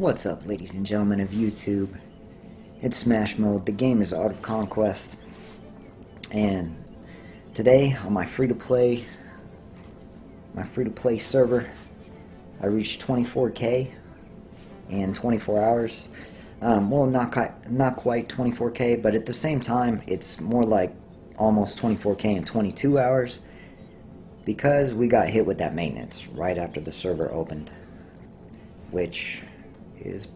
What's up, ladies and gentlemen of YouTube? It's Smashmode. The game is Art of Conquest, and today on my free-to-play server, I reached 24K in 24 hours. Well, not quite 24K, but at the same time, it's more like almost 24K in 22 hours because we got hit with that maintenance right after the server opened, which is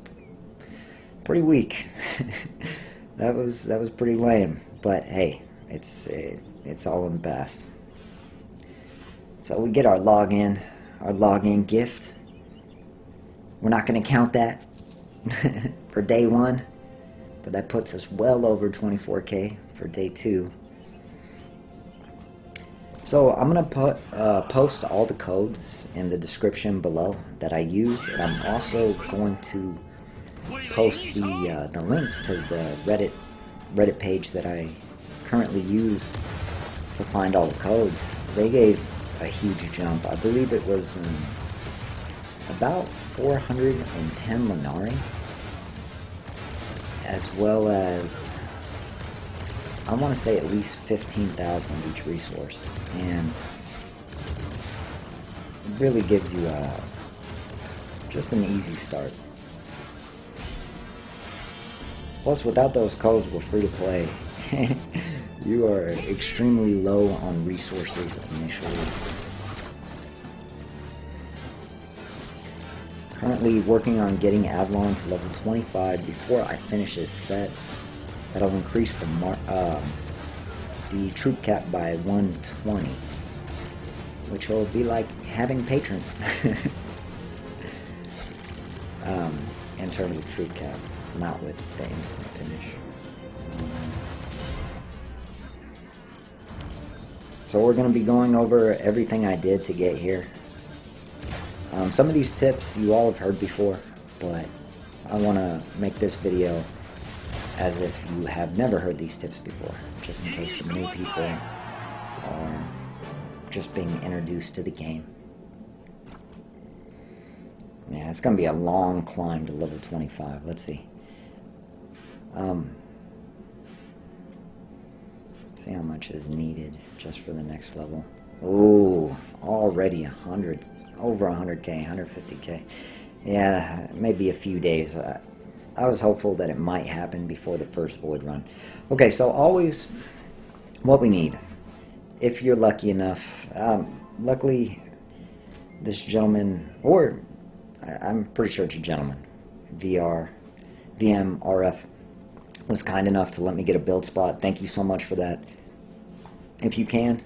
pretty weak. that was pretty lame, but hey, it's all in the past. So we get our login gift. We're not going to count that for day one, but that puts us well over 24K for day two. So I'm going to post all the codes in the description below that I use, and I'm also going to post the link to the Reddit page that I currently use to find all the codes. They gave a huge jump. I believe it was about 410 Lenari, as well as I want to say at least 15,000 of each resource, and it really gives you just an easy start. Plus, without those codes, we're free to play. You are extremely low on resources initially. Currently working on getting Avalon to level 25 before I finish this set. That'll increase the troop cap by 120, which will be like having Patron in terms of troop cap, not with the instant finish. So we're going to be going over everything I did to get here. Some of these tips you all have heard before, but I want to make this video as if you have never heard these tips before, just in case some new people are just being introduced to the game. Yeah, it's going to be a long climb to level 25. Let's see. See how much is needed just for the next level. Ooh, already 100, over 100K, 150K. Yeah, maybe a few days. I was hopeful that it might happen before the first void run. Okay, so always what we need, if you're lucky enough. Luckily, this gentleman, or I'm pretty sure it's a gentleman, VMRF, was kind enough to let me get a build spot. Thank you so much for that. If you can,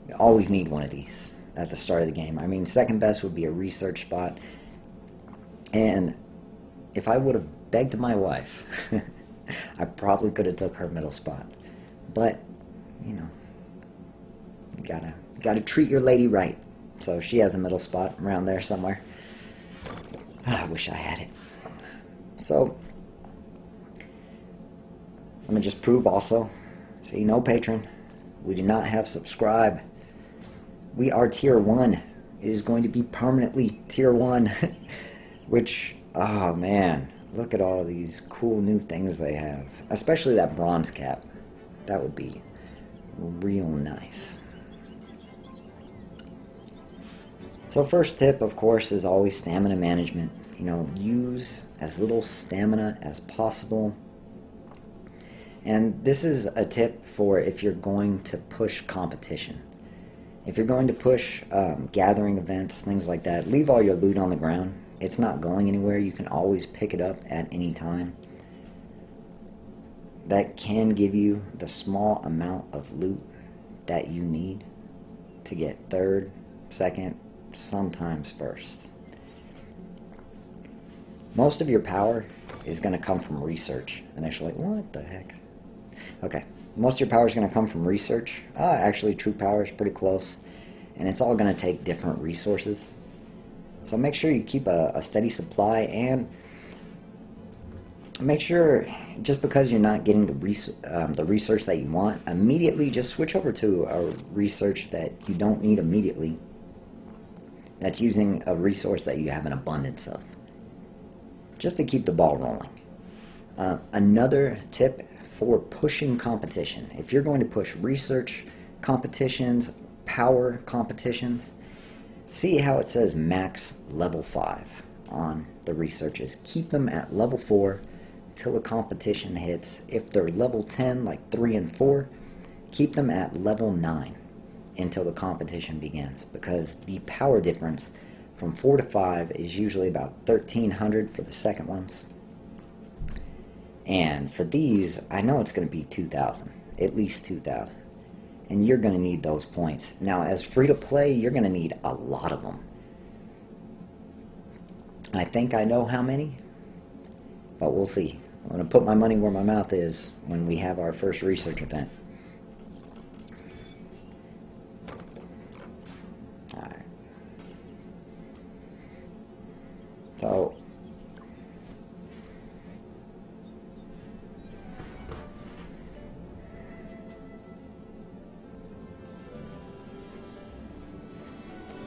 you always need one of these at the start of the game. I mean, second best would be a research spot, and if I would have begged my wife, I probably could have took her middle spot. But, you know, you gotta treat your lady right. So she has a middle spot around there somewhere. I wish I had it. So, let me just prove also. See, no patron. We do not have subscribe. We are tier 1. It is going to be permanently tier 1. Which, oh man, look at all these cool new things they have. Especially that bronze cap. That would be real nice. So first tip, of course, is always stamina management. You know, use as little stamina as possible. And this is a tip for if you're going to push competition. If you're going to push gathering events, things like that, leave all your loot on the ground. It's not going anywhere. You can always pick it up at any time. That can give you the small amount of loot that you need to get third, second, sometimes first. Most of your power is going to come from research. Initially, what the heck? Okay, most of your power is going to come from research. Actually, true power is pretty close, and it's all going to take different resources. So make sure you keep a steady supply, and make sure, just because you're not getting the research that you want, immediately just switch over to a research that you don't need immediately. That's using a resource that you have an abundance of. just to keep the ball rolling. Another tip for pushing competition. If you're going to push research competitions, power competitions, see how it says max level 5 on the researches. Keep them at level 4 till a competition hits. If they're level 10, like 3 and 4, keep them at level 9 until the competition begins, because the power difference from 4 to 5 is usually about 1,300 for the second ones. And for these, I know it's going to be 2,000, at least 2,000. And you're going to need those points. Now, as free-to-play, you're going to need a lot of them. I think I know how many, but we'll see. I'm going to put my money where my mouth is when we have our first research event. Alright. So,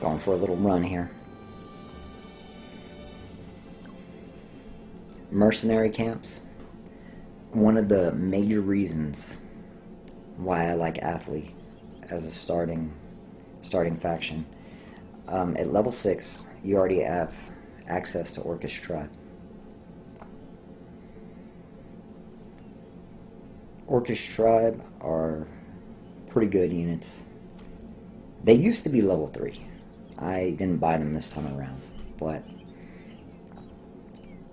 going for a little run here. Mercenary camps. One of the major reasons why I like Athlete as a starting faction. At level 6, you already have access to Orcish Tribe. Orcish Tribe are pretty good units. They used to be level 3. I didn't buy them this time around, but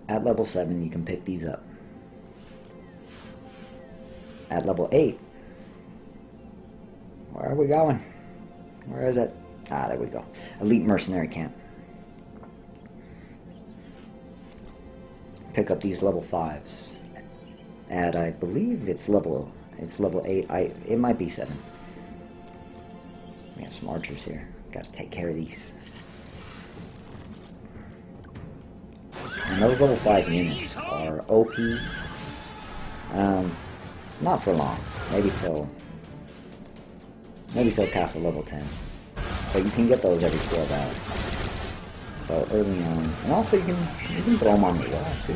at level 7 you can pick these up. At level 8, where are we going? Where is it? Ah, there we go. Elite Mercenary Camp. Pick up these level 5s. At, I believe it's level 8. It might be 7. We have some archers here. Got to take care of these. And those level 5 units are OP. Not for long. Maybe till castle level 10. But you can get those every 12 hours. So early on. And also you can throw them on the wall too.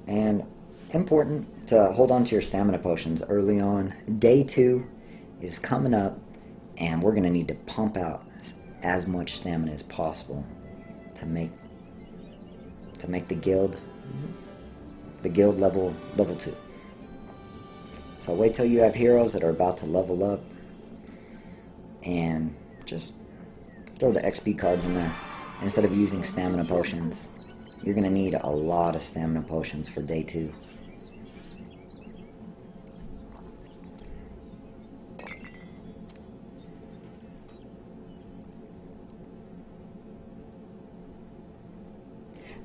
And important to hold on to your stamina potions early on. Day 2 is coming up, and we're going to need to pump out as much stamina as possible to make the guild level 2. So wait till you have heroes that are about to level up, and just throw the XP cards in there instead of using stamina potions. You're going to need a lot of stamina potions for day 2.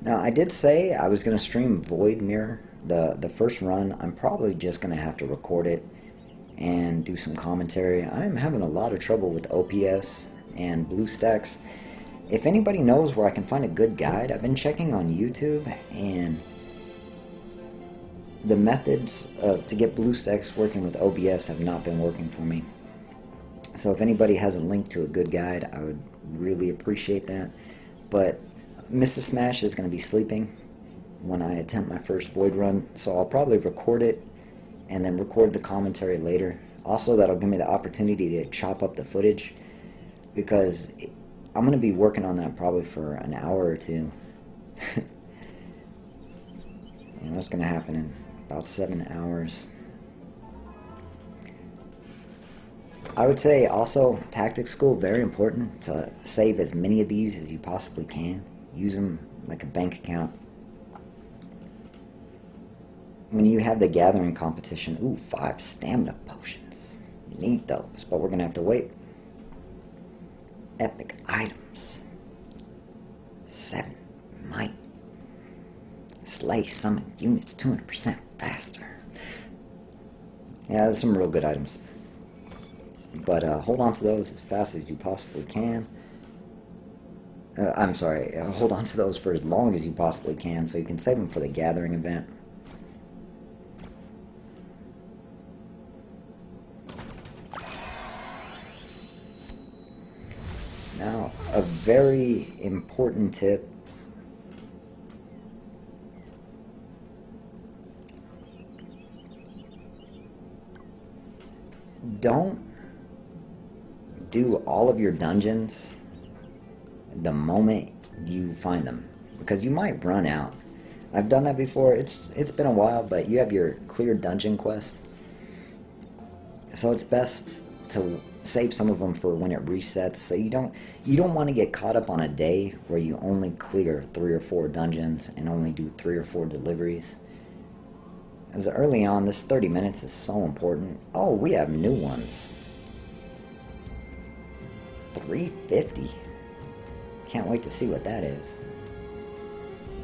Now, I did say I was going to stream Void Mirror, the first run. I'm probably just going to have to record it and do some commentary. I'm having a lot of trouble with OPS and BlueStacks. If anybody knows where I can find a good guide, I've been checking on YouTube, and the methods to get BlueStacks working with OBS have not been working for me. So if anybody has a link to a good guide, I would really appreciate that. But Mrs. Smash is going to be sleeping when I attempt my first Void run, so I'll probably record it and then record the commentary later. Also, that'll give me the opportunity to chop up the footage, because I'm going to be working on that probably for an hour or 2. And that's going to happen in about 7 hours. I would say also, Tactics School, very important to save as many of these as you possibly can. Use them like a bank account. When you have the gathering competition, ooh, 5 stamina potions. You need those, but we're going to have to wait. Epic items. 7 might. Slay summoned units 200% faster. Yeah, there's some real good items. But hold on to those as fast as you possibly can. I'm sorry, hold on to those for as long as you possibly can, so you can save them for the gathering event. very important tip. Don't do all of your dungeons the moment you find them, because you might run out. I've done that before. It's been a while, but you have your clear dungeon quest, so it's best to save some of them for when it resets. So you don't want to get caught up on a day where you only clear 3 or 4 dungeons and only do 3 or 4 deliveries. As early on, this 30 minutes is so important. Oh, we have new ones. 350. Can't wait to see what that is.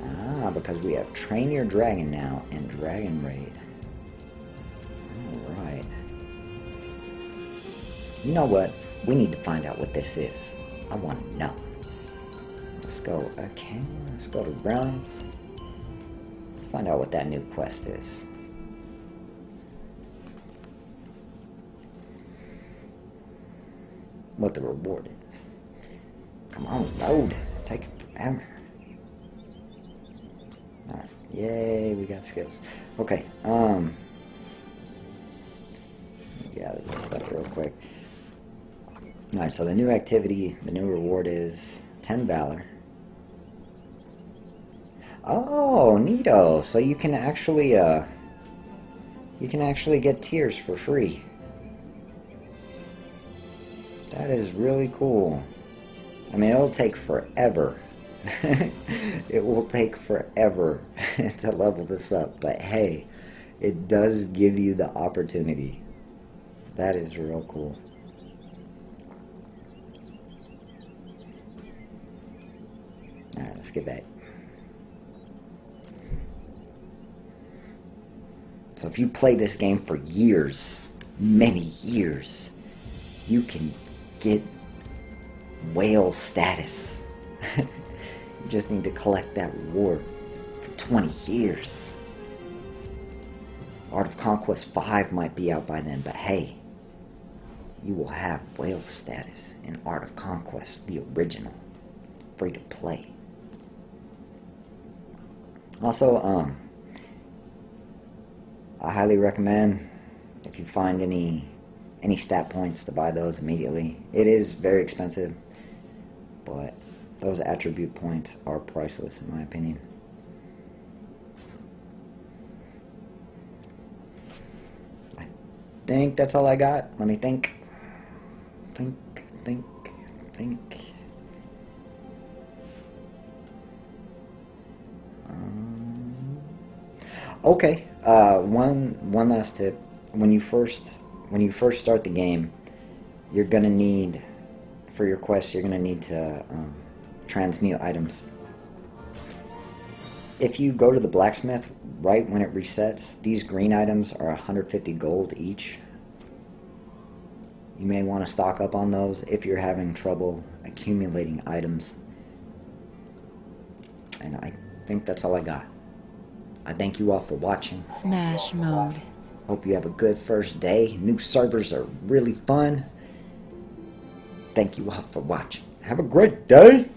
Ah, because we have Train Your Dragon now and Dragon Raid. Alright. You know what? We need to find out what this is. I want to know. Let's go. Okay, let's go to Realms. Let's find out what that new quest is. What the reward is. Come on, load. Take it forever. Alright. Yay, we got skills. Okay, gather this stuff real quick. Alright, so the new activity, the new reward is 10 Valor. Oh, neato. So you can actually get tiers for free. That is really cool. I mean, it'll take forever. It will take forever to level this up, but hey, it does give you the opportunity. That is real cool. Alright, let's get back. So if you play this game for years, many years, you can get whale status. You just need to collect that reward for 20 years. Art of Conquest 5 might be out by then, but hey, you will have whale status in Art of Conquest, the original, free to play. Also, I highly recommend, if you find any stat points, to buy those immediately. It is very expensive, but those attribute points are priceless in my opinion. I think that's all I got. Let me think. Think. Okay. One last tip. When you first start the game, you're gonna need, for your quest, you're gonna need to transmute items. If you go to the blacksmith right when it resets, these green items are 150 gold each. You may want to stock up on those if you're having trouble accumulating items. And I think that's all I got. I thank you all for watching. Smashmode. Hope you have a good first day. New servers are really fun. Thank you all for watching. Have a great day.